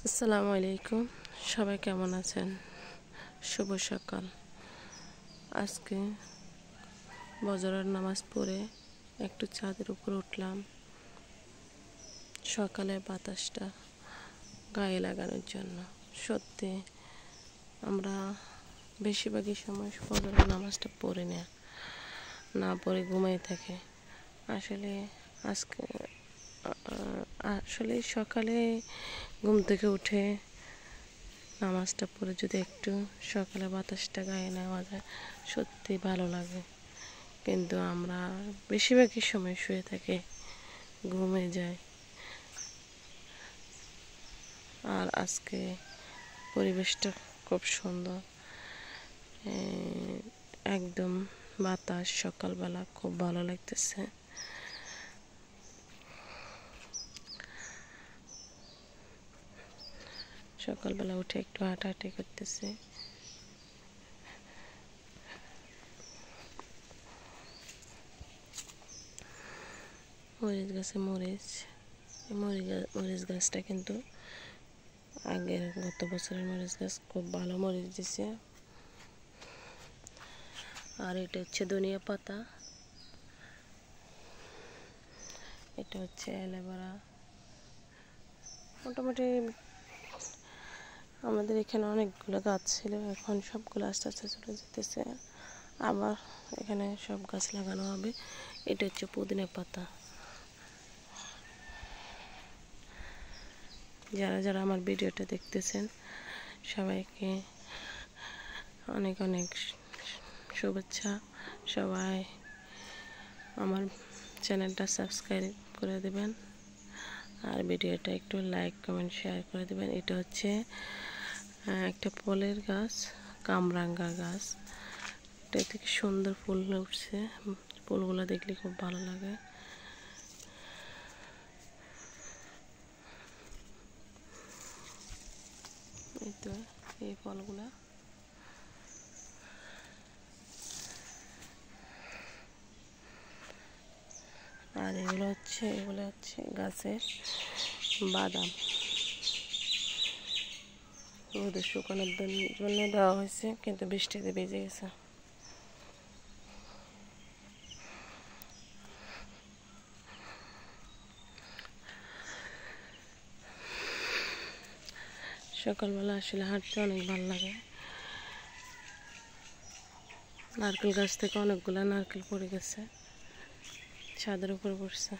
আসসালামু আলাইকুম, সবাই কেমন আছেন? শুভ সকাল। আজকে বজরের নামাজ পড়ে একটু ছাদের উপর উঠলাম সকালের বাতাসটা গায়ে লাগানোর জন্য। সত্যি আমরা বেশিরভাগই সময় বজরের নামাজটা পড়ে না পড়ে ঘুমাই থাকে। আসলে সকালে ঘুম থেকে উঠে নামাজটা পড়ে যদি একটু সকালে বাতাসটা গায়ে নেওয়া যায় সত্যি ভালো লাগে, কিন্তু আমরা বেশিরভাগই সময় শুয়ে থাকি, ঘুমে যাই। আর আজকে পরিবেশটা খুব সুন্দর, একদম বাতাস সকালবেলা খুব ভালো লাগতেছে। সকালবেলা উঠে একটু হাঁটাহাঁটি করতেছে। মরিচ গাছে মরিচ গাছটা কিন্তু গত বছরের মরিচ গাছ খুব ভালো মরিচ দিছে। আর এটা হচ্ছে ধনিয়া পাতা, এটা হচ্ছে অ্যালোভেরা। মোটামুটি আমাদের এখানে অনেকগুলো গাছ ছিল, এখন সবগুলো আস্তে আস্তে চলে যেতেছে, আবার এখানে সব গাছ লাগানো হবে। এটা হচ্ছে পুদিনা পাতা। যারা যারা আমার ভিডিওটা দেখতেছেন সবাইকে অনেক অনেক শুভেচ্ছা। সবাই আমার চ্যানেলটা সাবস্ক্রাইব করে দেবেন আর ভিডিওটা একটু লাইক কমেন্ট শেয়ার করে দেবেন। এটা হচ্ছে একটা ফলের গাছ, কামরাঙ্গা গাছ। এটা থেকে সুন্দর ফুল উঠছে, ফুলগুলো দেখলে খুব ভালো লাগে। এই তো এই ফলগুলা, আর এগুলো হচ্ছে গাছের বাদাম। রোদে শুকানোর জন্য দেওয়া হয়েছে, কিন্তু বৃষ্টিতে ভিজে গেছে। সকালবেলা আসলে হাঁটতে অনেক ভালো লাগে। নারকেল গাছ থেকে অনেকগুলো নারকেল পড়ে গেছে, ছাদের উপরে পড়ছে।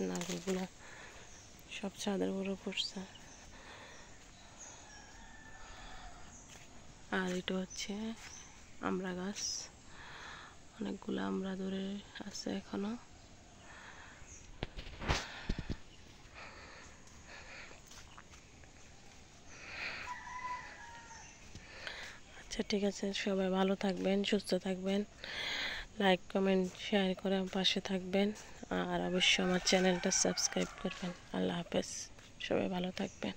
নারকেলগুলো সব ছাদের উপরে পড়ছে। আর এটা হচ্ছে আমড়া গাছ, অনেকগুলো আমড়া ধরে আছে এখনো। আচ্ছা, ঠিক আছে, সবাই ভালো থাকবেন, সুস্থ থাকবেন, লাইক কমেন্ট শেয়ার করে পাশে থাকবেন, আর অবশ্যই আমার চ্যানেলটা সাবস্ক্রাইব করবেন। আল্লাহ হাফেজ, সবাই ভালো থাকবেন।